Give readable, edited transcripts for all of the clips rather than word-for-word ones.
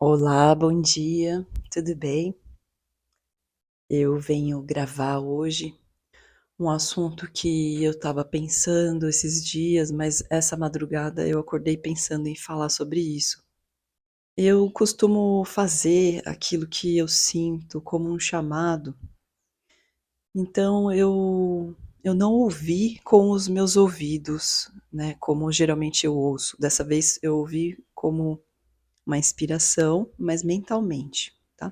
Olá, bom dia, tudo bem? Eu venho gravar hoje um assunto que eu estava pensando esses dias, mas essa madrugada eu acordei pensando em falar sobre isso. Eu costumo fazer aquilo que eu sinto como um chamado, então eu não ouvi com os meus ouvidos, né, como geralmente eu ouço. Dessa vez eu ouvi como uma inspiração, mas mentalmente, tá?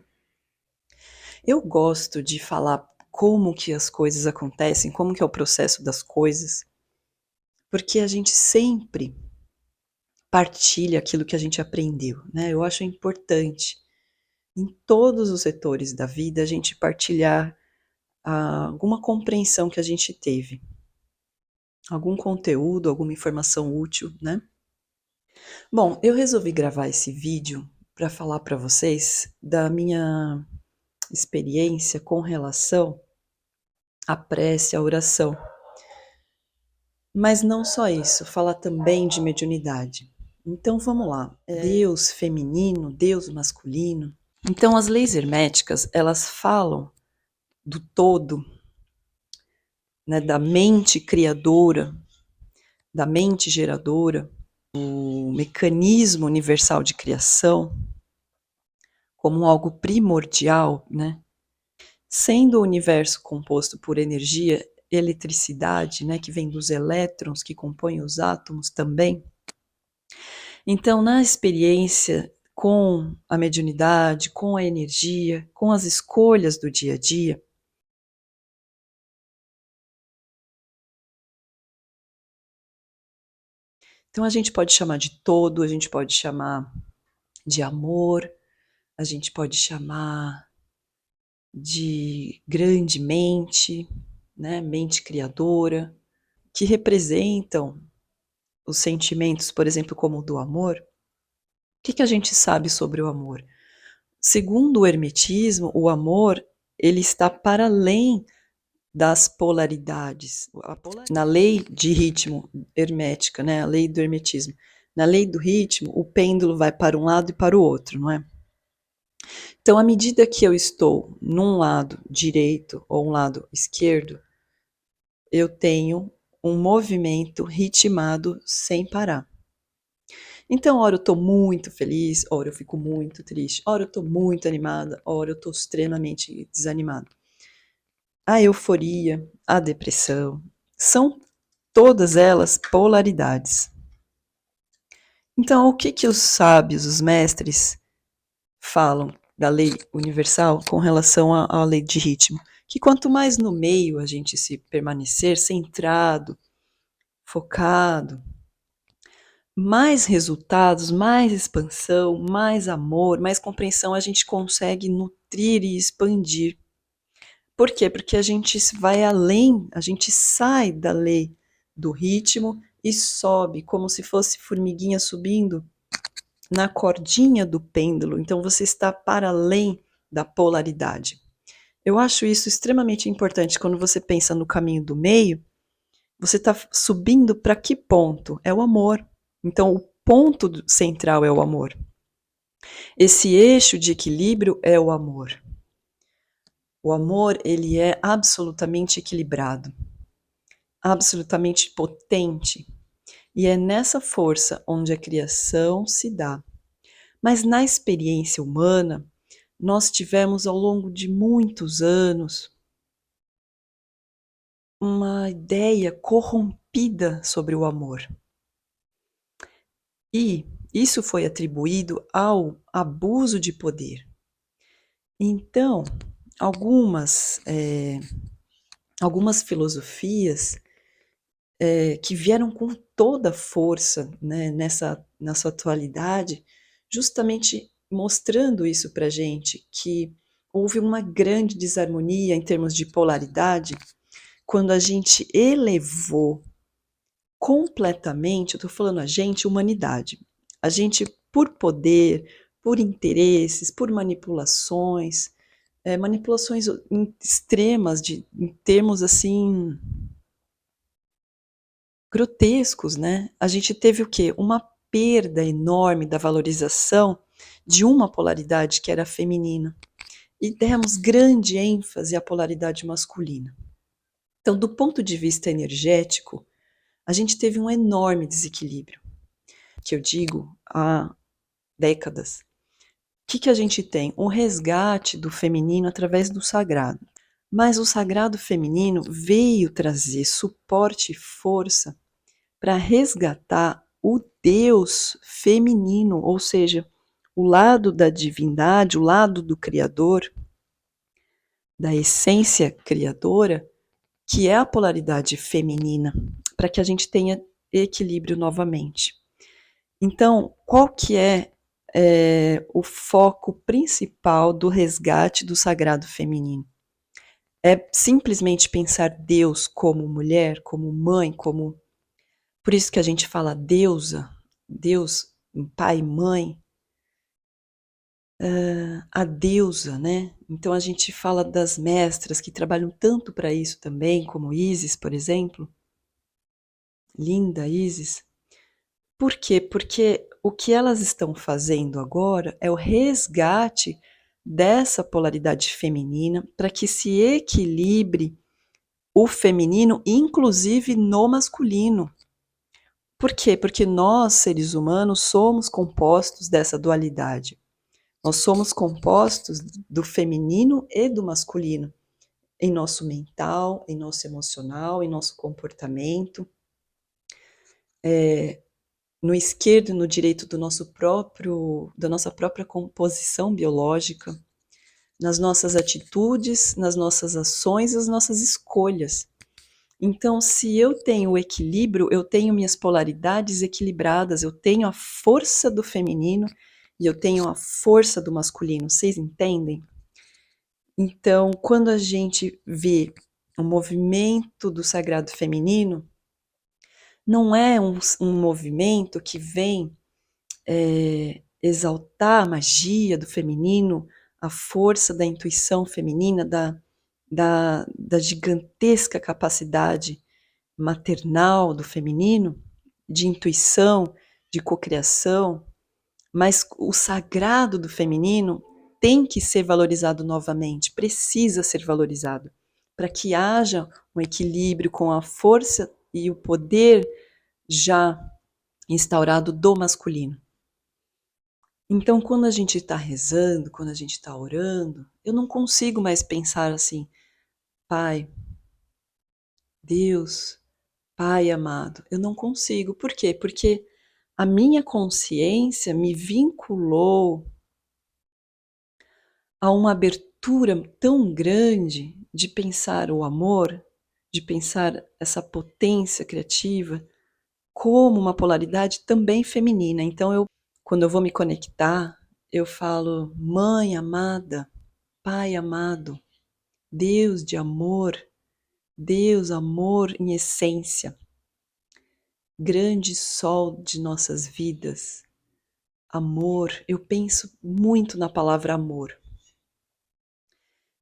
Eu gosto de falar como que as coisas acontecem, como que é o processo das coisas, porque a gente sempre partilha aquilo que a gente aprendeu, né. Eu acho importante, em todos os setores da vida, a gente partilhar, alguma compreensão que a gente teve, algum conteúdo, alguma informação útil, né. Bom, eu resolvi gravar esse vídeo para falar para vocês da minha experiência com relação à prece, à oração. Mas não só isso, fala também de mediunidade. Então vamos lá, Deus feminino, Deus masculino. Então as leis herméticas, elas falam do todo, né, da mente criadora, da mente geradora, o mecanismo universal de criação como algo primordial, né? Sendo o universo composto por energia, eletricidade, né, que vem dos elétrons que compõem os átomos também. Então, na experiência com a mediunidade, com a energia, com as escolhas do dia a dia, então a gente pode chamar de todo, a gente pode chamar de amor, a gente pode chamar de grande mente, né, mente criadora, que representam os sentimentos, por exemplo, como o do amor. O que que a gente sabe sobre o amor? Segundo o hermetismo, o amor ele está para além das polaridades. Na lei de ritmo hermética, né, a lei do hermetismo. Na lei do ritmo, o pêndulo vai para um lado e para o outro, não é? Então, à medida que eu estou num lado direito ou um lado esquerdo, eu tenho um movimento ritmado sem parar. Então, ora eu estou muito feliz, ora eu fico muito triste, ora eu estou muito animada, ora eu estou extremamente desanimada. A euforia, a depressão, são todas elas polaridades. Então, o que que os sábios, os mestres, falam da lei universal com relação à lei de ritmo? Que quanto mais no meio a gente se permanecer centrado, focado, mais resultados, mais expansão, mais amor, mais compreensão a gente consegue nutrir e expandir. Por quê? Porque a gente vai além, a gente sai da lei do ritmo e sobe, como se fosse formiguinha subindo na cordinha do pêndulo. Então você está para além da polaridade. Eu acho isso extremamente importante quando você pensa no caminho do meio. Você está subindo para que ponto? É o amor. Então o ponto central é o amor. Esse eixo de equilíbrio é o amor. O amor, ele é absolutamente equilibrado, absolutamente potente, e é nessa força onde a criação se dá. Mas na experiência humana, nós tivemos ao longo de muitos anos uma ideia corrompida sobre o amor. E isso foi atribuído ao abuso de poder. Então, algumas filosofias que vieram com toda a força, né, nessa atualidade, justamente mostrando isso para a gente, que houve uma grande desarmonia em termos de polaridade, quando a gente elevou completamente, eu estou falando a gente, humanidade, a gente por poder, por interesses, por manipulações, manipulações extremas em termos assim grotescos, né? A gente teve o quê? Uma perda enorme da valorização de uma polaridade que era feminina e demos grande ênfase à polaridade masculina. Então, do ponto de vista energético, a gente teve um enorme desequilíbrio, que eu digo há décadas. O que a gente tem? Um resgate do feminino através do sagrado. Mas o sagrado feminino veio trazer suporte e força para resgatar o Deus feminino, ou seja, o lado da divindade, o lado do Criador, da essência criadora, que é a polaridade feminina, para que a gente tenha equilíbrio novamente. Então, qual que é o foco principal do resgate do sagrado feminino? É simplesmente pensar Deus como mulher, como mãe, como... Por isso que a gente fala deusa, Deus, pai e mãe, a deusa, né? Então a gente fala das mestras que trabalham tanto para isso também, como Isis, por exemplo. Linda Isis. Por quê? Porque o que elas estão fazendo agora é o resgate dessa polaridade feminina para que se equilibre o feminino, inclusive no masculino. Por quê? Porque nós, seres humanos, somos compostos dessa dualidade. Nós somos compostos do feminino e do masculino, em nosso mental, em nosso emocional, em nosso comportamento, no esquerdo e no direito do da nossa própria composição biológica, nas nossas atitudes, nas nossas ações e nas nossas escolhas. Então, se eu tenho o equilíbrio, eu tenho minhas polaridades equilibradas, eu tenho a força do feminino e eu tenho a força do masculino. Vocês entendem? Então, quando a gente vê o movimento do sagrado feminino, não é um movimento que vem exaltar a magia do feminino, a força da intuição feminina, da gigantesca capacidade maternal do feminino, de intuição, de cocriação, mas o sagrado do feminino tem que ser valorizado novamente, precisa ser valorizado, para que haja um equilíbrio com a força e o poder já instaurado do masculino. Então, quando a gente está rezando, quando a gente está orando, eu não consigo mais pensar assim, Pai, Deus, Pai amado. Eu não consigo. Por quê? Porque a minha consciência me vinculou a uma abertura tão grande de pensar o amor, de pensar essa potência criativa como uma polaridade também feminina. Então, quando eu vou me conectar, eu falo, Mãe amada, Pai amado, Deus de amor, Deus amor em essência, grande sol de nossas vidas, amor. Eu penso muito na palavra amor.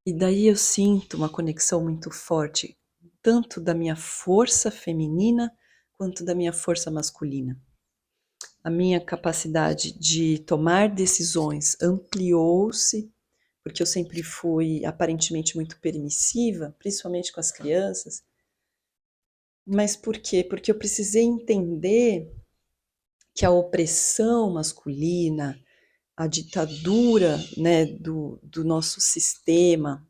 E daí eu sinto uma conexão muito forte, tanto da minha força feminina quanto da minha força masculina. A minha capacidade de tomar decisões ampliou-se, porque eu sempre fui aparentemente muito permissiva, principalmente com as crianças. Mas por quê? Porque eu precisei entender que a opressão masculina, a ditadura, né, do nosso sistema,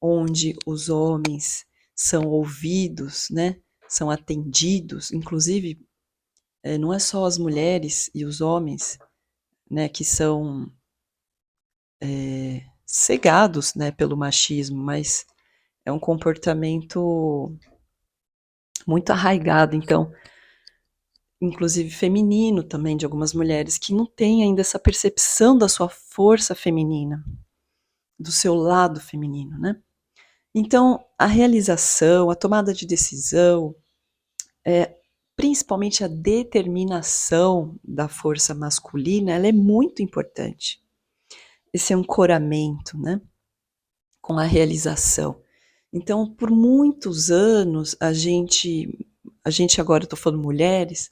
onde os homens são ouvidos, né, são atendidos, inclusive não é só as mulheres e os homens, né, que são cegados, né, pelo machismo, mas é um comportamento muito arraigado, então, inclusive feminino também, de algumas mulheres que não têm ainda essa percepção da sua força feminina, do seu lado feminino, né? Então, a realização, a tomada de decisão, principalmente a determinação da força masculina, ela é muito importante. Esse ancoramento, né, com a realização. Então, por muitos anos, a gente agora, estou falando mulheres,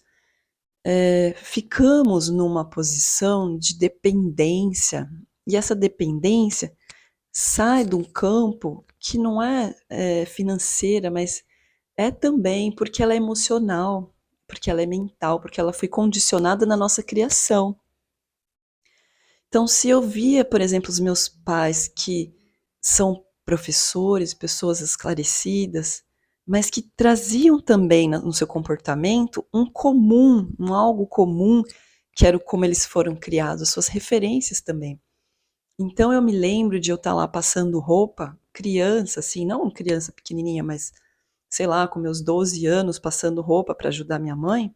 ficamos numa posição de dependência, e essa dependência sai de um campo que não é financeira, mas é também porque ela é emocional, porque ela é mental, porque ela foi condicionada na nossa criação. Então, se eu via, por exemplo, os meus pais que são professores, pessoas esclarecidas, mas que traziam também no seu comportamento um comum, um algo comum, que era como eles foram criados, suas referências também. Então eu me lembro de eu estar lá passando roupa, criança, assim, não criança pequenininha, mas sei lá, com meus 12 anos, passando roupa para ajudar minha mãe.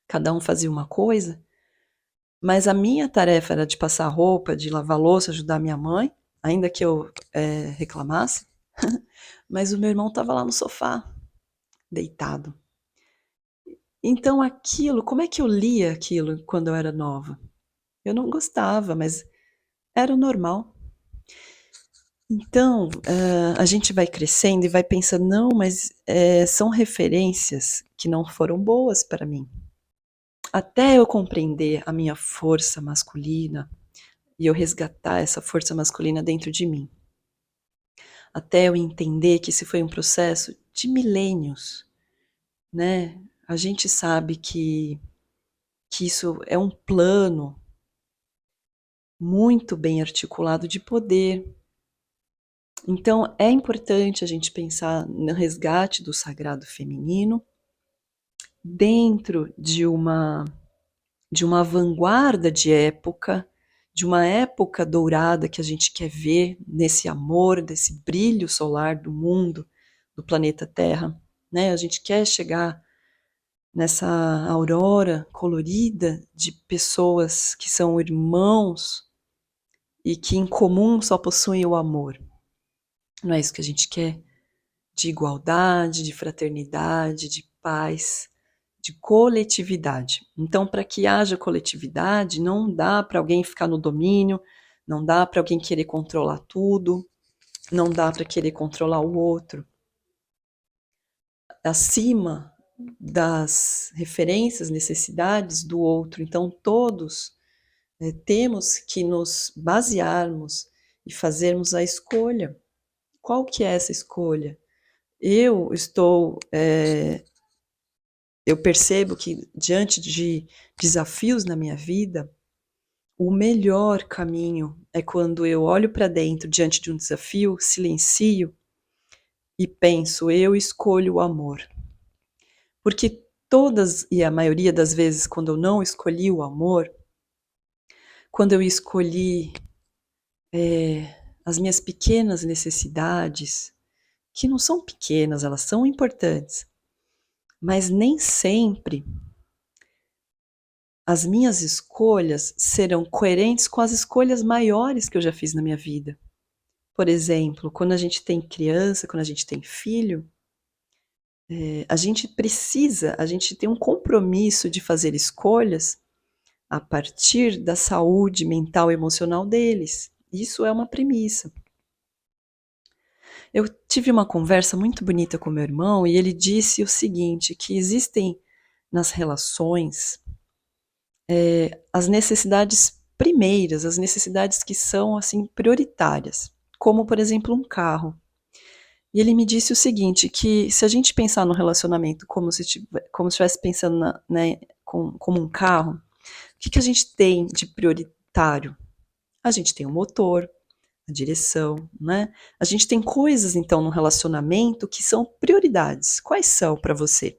Cada um fazia uma coisa. Mas a minha tarefa era de passar roupa, de lavar louça, ajudar minha mãe, ainda que eu reclamasse. Mas o meu irmão estava lá no sofá, deitado. Então aquilo, como é que eu lia aquilo quando eu era nova? Eu não gostava, mas era o normal. Então, a gente vai crescendo e vai pensando, não, mas são referências que não foram boas para mim. Até eu compreender a minha força masculina e eu resgatar essa força masculina dentro de mim. Até eu entender que esse foi um processo de milênios, né? A gente sabe que isso é um plano muito bem articulado de poder. Então, é importante a gente pensar no resgate do sagrado feminino dentro de uma vanguarda de época, de uma época dourada que a gente quer ver nesse amor, desse brilho solar do mundo, do planeta Terra, né? A gente quer chegar nessa aurora colorida de pessoas que são irmãos e que em comum só possuem o amor. Não é isso que a gente quer? De igualdade, de fraternidade, de paz, de coletividade. Então, para que haja coletividade, não dá para alguém ficar no domínio, não dá para alguém querer controlar tudo, não dá para querer controlar o outro. Acima das referências, necessidades do outro. Então, todos temos que nos basearmos e fazermos a escolha. Qual que é essa escolha? Eu percebo que diante de desafios na minha vida, o melhor caminho é quando eu olho para dentro diante de um desafio, silencio e penso, eu escolho o amor. Porque todas e a maioria das vezes, quando eu não escolhi o amor, quando eu escolhi as minhas pequenas necessidades, que não são pequenas, elas são importantes, mas nem sempre as minhas escolhas serão coerentes com as escolhas maiores que eu já fiz na minha vida. Por exemplo, quando a gente tem criança, quando a gente tem filho, a gente tem um compromisso de fazer escolhas a partir da saúde mental e emocional deles. Isso é uma premissa. Eu tive uma conversa muito bonita com meu irmão e ele disse o seguinte, que existem nas relações as necessidades primeiras, as necessidades que são assim prioritárias, como por exemplo um carro. E ele me disse o seguinte, que se a gente pensar no relacionamento como se estivesse pensando como um carro, o que a gente tem de prioritário? A gente tem o motor, a direção, né? A gente tem coisas, então, no relacionamento que são prioridades. Quais são para você?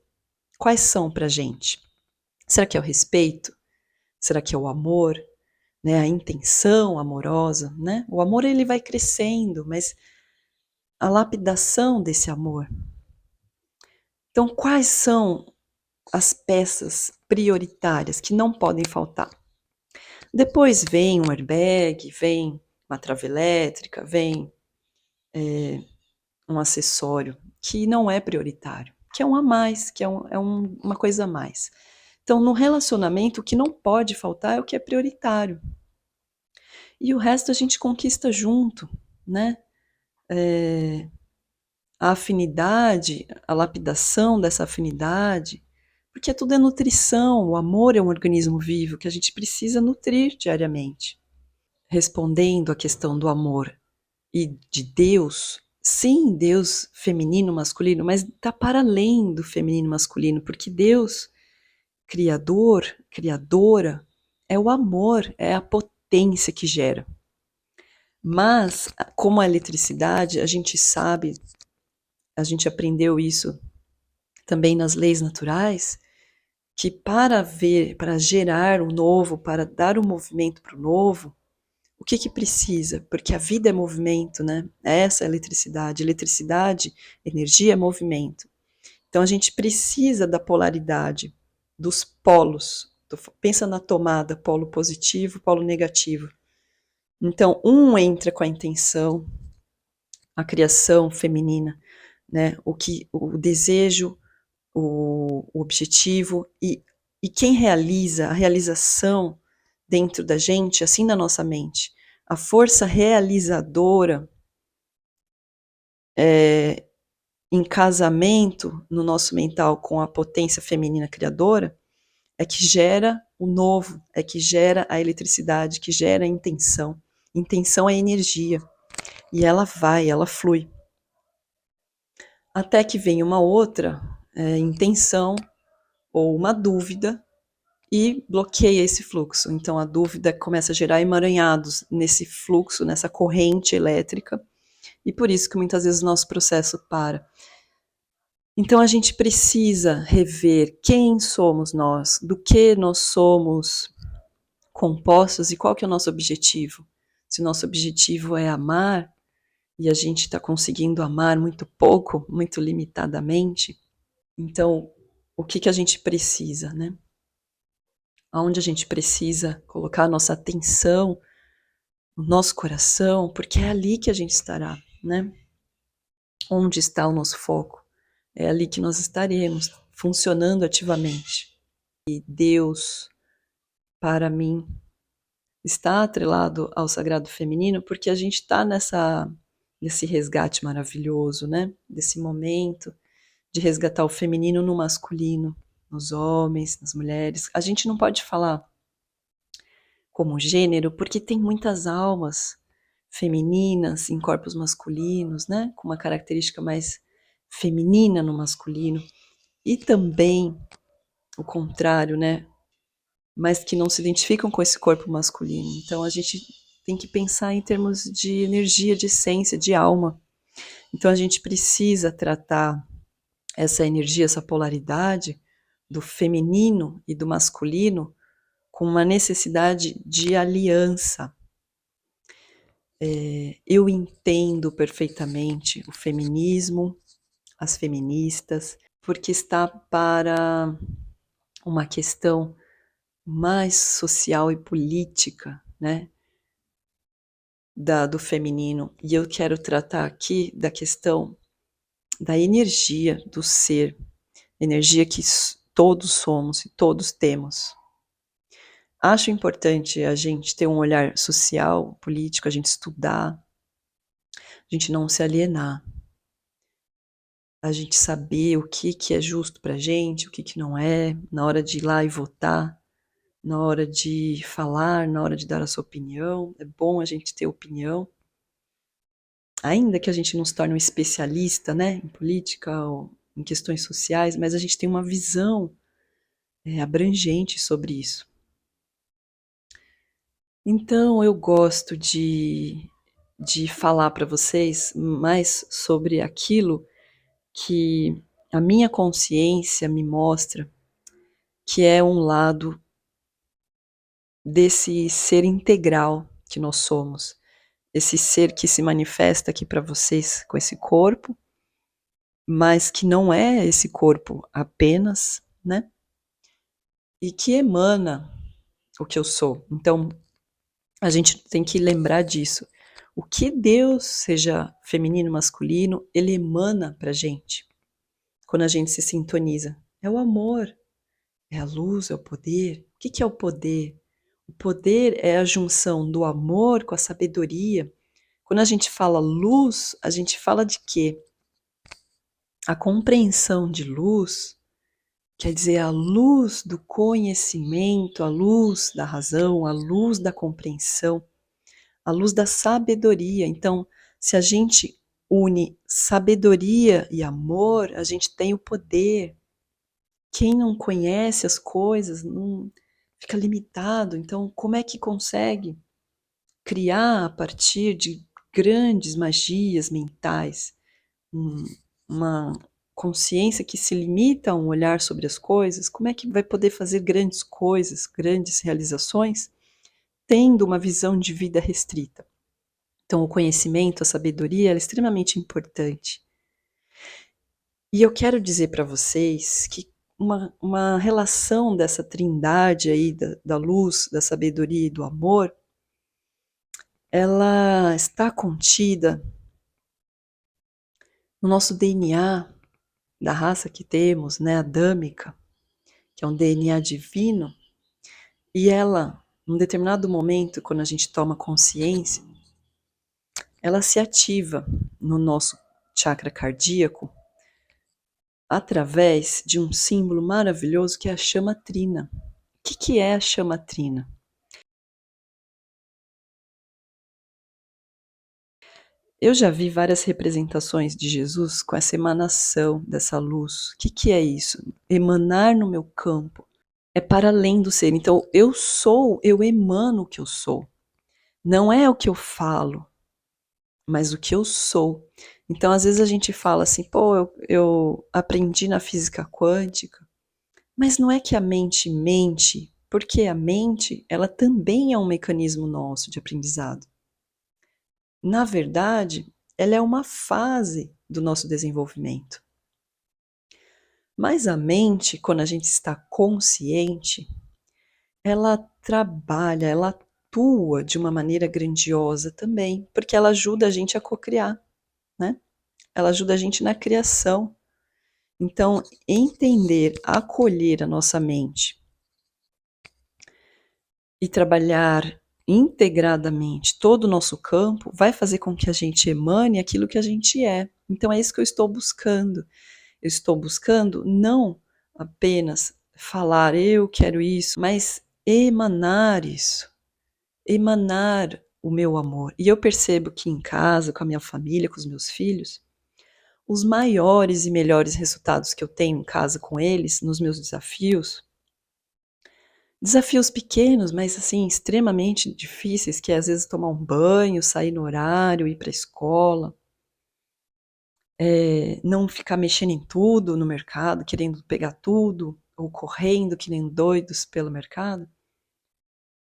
Quais são para a gente? Será que é o respeito? Será que é o amor? Né? A intenção amorosa, né? O amor, ele vai crescendo, mas a lapidação desse amor. Então, quais são as peças prioritárias que não podem faltar? Depois vem um airbag, vem uma trava elétrica, vem um acessório que não é prioritário, que é um a mais, que uma coisa a mais. Então, no relacionamento, o que não pode faltar é o que é prioritário. E o resto a gente conquista junto, né? A afinidade, a lapidação dessa afinidade, Porque tudo é nutrição, o amor é um organismo vivo que a gente precisa nutrir diariamente. Respondendo à questão do amor e de Deus, sim, Deus feminino, masculino, mas está para além do feminino masculino, porque Deus, criador, criadora, é o amor, é a potência que gera. Mas, como a eletricidade, a gente sabe, a gente aprendeu isso também nas leis naturais, que para gerar o novo, para dar o movimento para o novo, o que que precisa? Porque a vida é movimento, né? Essa é a eletricidade. Eletricidade, energia é movimento. Então a gente precisa da polaridade, dos polos. Pensa na tomada, polo positivo, polo negativo. Então um entra com a intenção, a criação feminina, né? O desejo, o objetivo e quem realiza a realização dentro da gente, assim na nossa mente, a força realizadora em casamento no nosso mental com a potência feminina criadora, é que gera o novo, é que gera a eletricidade, que gera a intenção. Intenção é energia, e ela vai, ela flui. Até que vem uma outra intenção ou uma dúvida e bloqueia esse fluxo. Então a dúvida começa a gerar emaranhados nesse fluxo, nessa corrente elétrica, e por isso que muitas vezes o nosso processo para. Então a gente precisa rever quem somos nós, do que nós somos compostos e qual que é o nosso objetivo. Se o nosso objetivo é amar e a gente está conseguindo amar muito pouco, muito limitadamente, então o que que a gente precisa, né? Aonde a gente precisa colocar a nossa atenção, o nosso coração, porque é ali que a gente estará, né? Onde está o nosso foco? É ali que nós estaremos funcionando ativamente. E Deus, para mim, está atrelado ao sagrado feminino porque a gente está nesse resgate maravilhoso, né? Desse momento de resgatar o feminino no masculino, nos homens, nas mulheres. A gente não pode falar como gênero porque tem muitas almas femininas em corpos masculinos, né? Com uma característica mais feminina no masculino. E também o contrário, né? Mas que não se identificam com esse corpo masculino. Então a gente tem que pensar em termos de energia, de essência, de alma. Então a gente precisa tratar essa energia, essa polaridade do feminino e do masculino com uma necessidade de aliança. Eu entendo perfeitamente o feminismo, as feministas, porque está para uma questão mais social e política, né, do feminino. E eu quero tratar aqui da questão da energia do ser, energia que todos somos e todos temos. Acho importante a gente ter um olhar social, político, a gente estudar, a gente não se alienar, a gente saber o que é justo pra gente, o que não é, na hora de ir lá e votar, na hora de falar, na hora de dar a sua opinião. É bom a gente ter opinião, ainda que a gente não se torne um especialista, né, em política ou em questões sociais, mas a gente tem uma visão abrangente sobre isso. Então eu gosto de falar para vocês mais sobre aquilo que a minha consciência me mostra que é um lado desse ser integral que nós somos, esse ser que se manifesta aqui para vocês com esse corpo, mas que não é esse corpo apenas, né? E que emana o que eu sou. Então, a gente tem que lembrar disso. O que Deus, seja feminino, masculino, ele emana pra gente quando a gente se sintoniza. É o amor, é a luz, é o poder. O que é o poder? O poder é a junção do amor com a sabedoria. Quando a gente fala luz, a gente fala de quê? A compreensão de luz Quer dizer, a luz do conhecimento, a luz da razão, a luz da compreensão, a luz da sabedoria. Então, se a gente une sabedoria e amor, a gente tem o poder. Quem não conhece as coisas não fica limitado. Então, como é que consegue criar a partir de grandes magias mentais, uma consciência que se limita a um olhar sobre as coisas? Como é que vai poder fazer grandes coisas, grandes realizações, tendo uma visão de vida restrita? Então, o conhecimento, a sabedoria, ela é extremamente importante. E eu quero dizer para vocês que uma relação dessa trindade aí, da luz, da sabedoria e do amor, ela está contida no nosso DNA, da raça que temos, né, adâmica, que é um DNA divino, e ela, num determinado momento, quando a gente toma consciência, ela se ativa no nosso chakra cardíaco através de um símbolo maravilhoso que é a chama trina. O que é a chama trina? Eu já vi várias representações de Jesus com essa emanação dessa luz. O que é isso? Emanar no meu campo. É para além do ser. Então, eu emano o que eu sou. Não é o que eu falo, mas o que eu sou. Então, às vezes a gente fala assim, pô, eu aprendi na física quântica, mas não é que a mente mente, porque a mente, ela também é um mecanismo nosso de aprendizado. Na verdade, ela é uma fase do nosso desenvolvimento. Mas a mente, quando a gente está consciente, ela trabalha, ela atua de uma maneira grandiosa também, porque ela ajuda a gente a cocriar, né? Ela ajuda a gente na criação. Então, entender, acolher a nossa mente e trabalhar integradamente todo o nosso campo vai fazer com que a gente emane aquilo que a gente é. Então, é isso que eu estou buscando. Eu estou buscando não apenas falar eu quero isso, mas emanar isso, emanar o meu amor. E eu percebo que em casa, com a minha família, com os meus filhos, os maiores e melhores resultados que eu tenho em casa com eles, nos meus desafios, desafios pequenos, mas assim, extremamente difíceis, que é às vezes tomar um banho, sair no horário, ir para a escola, não ficar mexendo em tudo no mercado, querendo pegar tudo, ou correndo que nem doidos pelo mercado.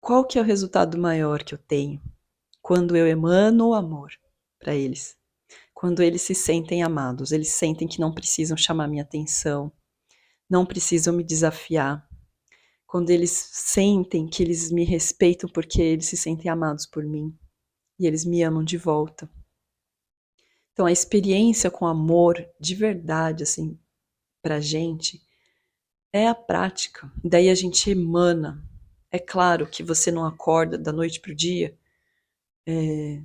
Qual que é o resultado maior que eu tenho? Quando eu emano o amor para eles. Quando eles se sentem amados, eles sentem que não precisam chamar minha atenção, não precisam me desafiar. Quando eles sentem que eles me respeitam porque eles se sentem amados por mim e eles me amam de volta. Então a experiência com amor de verdade, assim, pra gente, é a prática. Daí a gente emana. É claro que você não acorda da noite pro dia e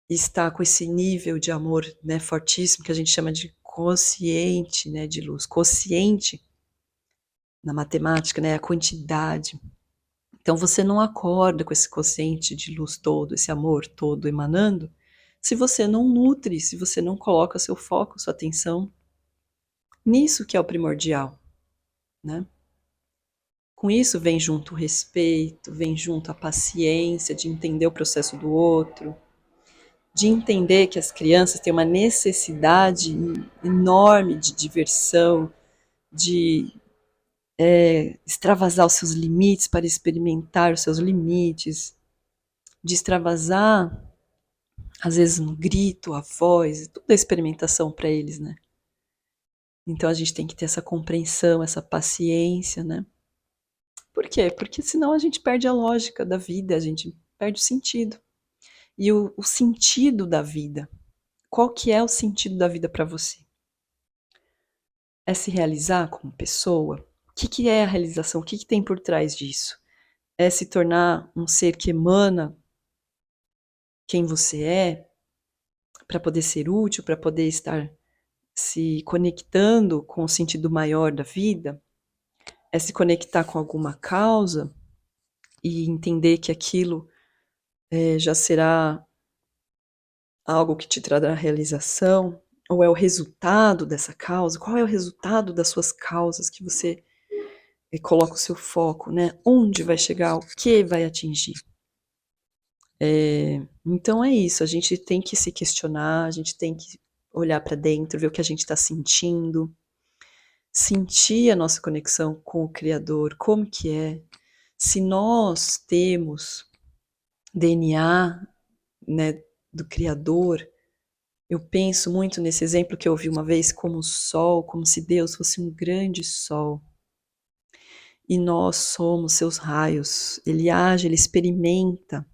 está com esse nível de amor, né, fortíssimo, que a gente chama de consciente, né, de luz. Consciente, na matemática, né, a quantidade. Então você não acorda com esse consciente de luz todo, esse amor todo emanando, se você não nutre, se você não coloca seu foco, sua atenção nisso que é o primordial, né? Com isso vem junto o respeito, vem junto a paciência de entender o processo do outro, de entender que as crianças têm uma necessidade enorme de diversão, de extravasar os seus limites para experimentar os seus limites, de extravasar, às vezes, no grito, a voz, toda a experimentação para eles, né? Então a gente tem que ter essa compreensão, essa paciência, né? Por quê? Porque senão a gente perde a lógica da vida, a gente perde o sentido. E o sentido da vida, qual que é o sentido da vida para você? É se realizar como pessoa? O que é a realização? O que tem por trás disso? É se tornar um ser que emana quem você é, para poder ser útil, para poder estar se conectando com o sentido maior da vida, é se conectar com alguma causa e entender que aquilo já será algo que te trará realização, ou é o resultado dessa causa? Qual é o resultado das suas causas que você coloca o seu foco, né? Onde vai chegar, o que vai atingir? Então é isso, a gente tem que se questionar, a gente tem que olhar para dentro, ver o que a gente está sentindo, sentir a nossa conexão com o Criador, como que é. Se nós temos DNA, né, do Criador, eu penso muito nesse exemplo que eu ouvi uma vez como o sol, como se Deus fosse um grande sol e nós somos seus raios. Ele age, ele experimenta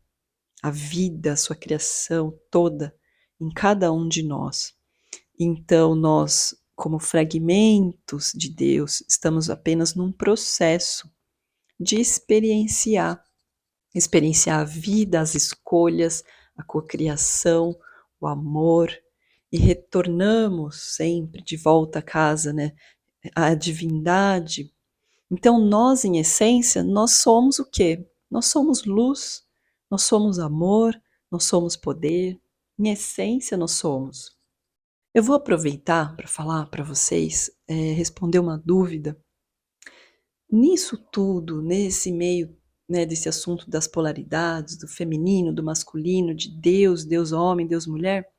a vida, a sua criação toda em cada um de nós. Então nós, como fragmentos de Deus, estamos apenas num processo de experienciar a vida, as escolhas, a cocriação, o amor, e retornamos sempre de volta a casa, né? A divindade. Então nós, em essência, nós somos o quê? Nós somos luz, nós somos amor, nós somos poder. Em essência, nós somos. Eu vou aproveitar para falar para vocês, responder uma dúvida. Nisso tudo, nesse meio, né, desse assunto das polaridades, do feminino, do masculino, de Deus, Deus homem, Deus mulher,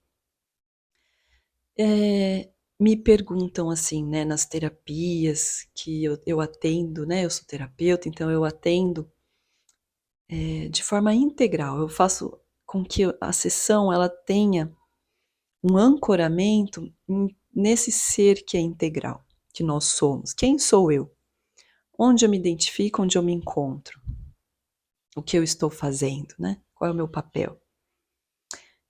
me perguntam assim, né, nas terapias que eu atendo, né, eu sou terapeuta, então eu atendo de forma integral. Eu faço com que a sessão ela tenha um ancoramento nesse ser que é integral, que nós somos. Quem sou eu? Onde eu me identifico, onde eu me encontro? O que eu estou fazendo, né? Qual é o meu papel?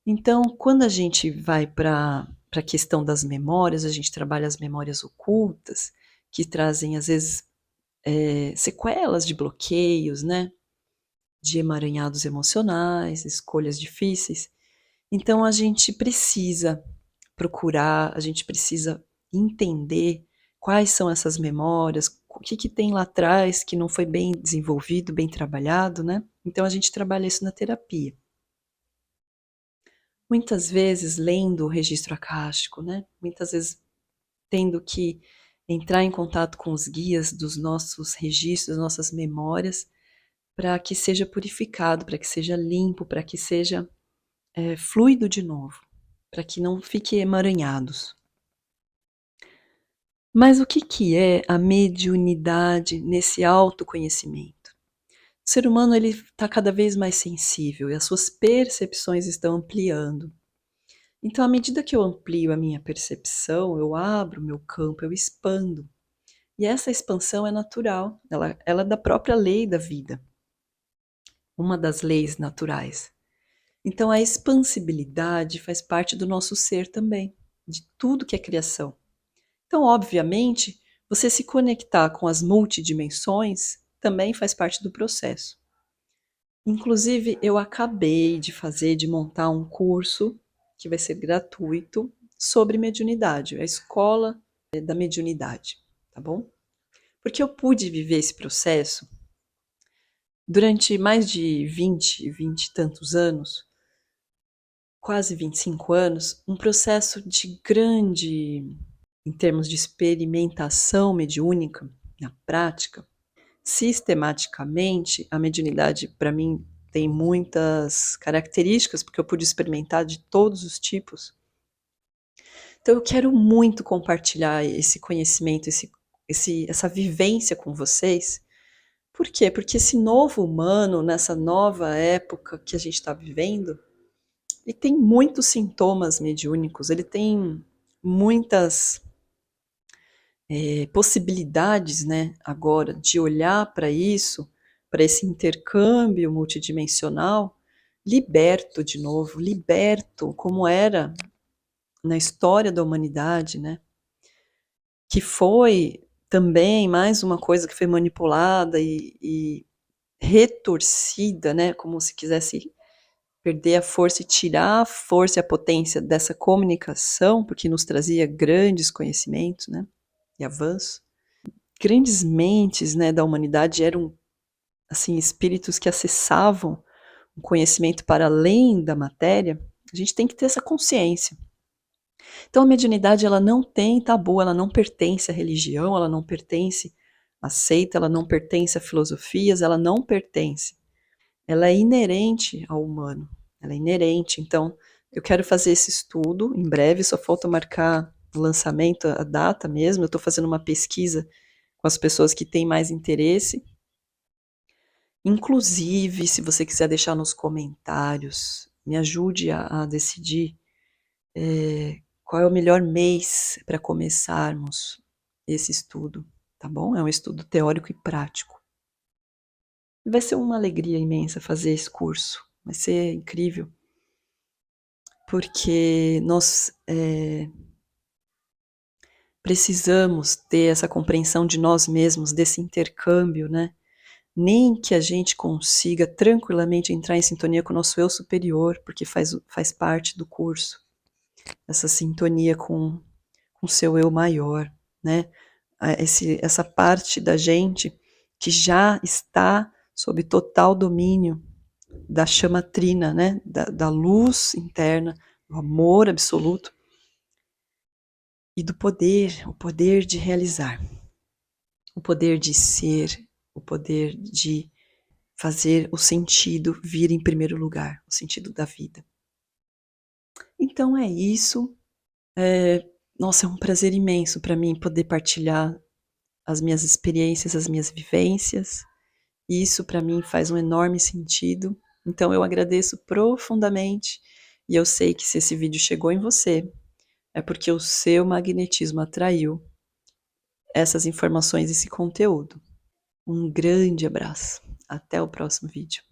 Então, quando a gente vai para a questão das memórias, a gente trabalha as memórias ocultas, que trazem, às vezes, sequelas de bloqueios, né? De emaranhados emocionais, escolhas difíceis. Então, a gente precisa procurar, a gente precisa entender quais são essas memórias, o que, que tem lá atrás que não foi bem desenvolvido, bem trabalhado, né? Então, a gente trabalha isso na terapia. Muitas vezes lendo o registro akáshico, né? Muitas vezes tendo que entrar em contato com os guias dos nossos registros, das nossas memórias, para que seja purificado, para que seja limpo, para que seja fluido de novo, para que não fique emaranhados. Mas o que, que é a mediunidade nesse autoconhecimento? O ser humano está cada vez mais sensível e as suas percepções estão ampliando. Então, à medida que eu amplio a minha percepção, eu abro o meu campo, eu expando. E essa expansão é natural, ela é da própria lei da vida, uma das leis naturais. Então, a expansibilidade faz parte do nosso ser também, de tudo que é criação. Então, obviamente, você se conectar com as multidimensões também faz parte do processo. Inclusive, eu acabei de montar um curso que vai ser gratuito sobre mediunidade, a escola da mediunidade, tá bom? Porque eu pude viver esse processo durante mais de 20 e tantos anos, quase 25 anos, um processo de grande, em termos de experimentação mediúnica, na prática. Sistematicamente, a mediunidade, para mim, tem muitas características, porque eu pude experimentar de todos os tipos. Então, eu quero muito compartilhar esse conhecimento, essa vivência com vocês. Por quê? Porque esse novo humano, nessa nova época que a gente está vivendo, ele tem muitos sintomas mediúnicos, ele tem muitas possibilidades, né, agora, de olhar para isso, para esse intercâmbio multidimensional, liberto de novo, liberto, como era na história da humanidade, né, que foi também mais uma coisa que foi manipulada e retorcida, né, como se quisesse perder a força e tirar a força e a potência dessa comunicação, porque nos trazia grandes conhecimentos, né, e avanço. Grandes mentes, né, da humanidade eram assim espíritos que acessavam um conhecimento para além da matéria. A gente tem que ter essa consciência. Então a mediunidade ela não tem tabu, ela não pertence à religião, ela não pertence à seita, ela não pertence a filosofias, ela não pertence. Ela é inerente ao humano, ela é inerente. Então eu quero fazer esse estudo em breve, só falta marcar o lançamento, a data mesmo. Eu estou fazendo uma pesquisa com as pessoas que têm mais interesse. Inclusive, se você quiser deixar nos comentários, me ajude a decidir qual é o melhor mês para começarmos esse estudo, tá bom? É um estudo teórico e prático. Vai ser uma alegria imensa fazer esse curso, vai ser incrível, porque nós precisamos ter essa compreensão de nós mesmos, desse intercâmbio, né? Nem que a gente consiga tranquilamente entrar em sintonia com o nosso eu superior, porque faz parte do curso, essa sintonia com o seu eu maior, né? Essa parte da gente que já está sob total domínio da chama trina, né? Da luz interna, do amor absoluto e do poder, o poder de realizar, o poder de ser, o poder de fazer o sentido vir em primeiro lugar, o sentido da vida. Então é isso. Nossa, é um prazer imenso para mim poder partilhar as minhas experiências, as minhas vivências. E isso para mim faz um enorme sentido. Então eu agradeço profundamente. E eu sei que se esse vídeo chegou em você, é porque o seu magnetismo atraiu essas informações, esse conteúdo. Um grande abraço. Até o próximo vídeo.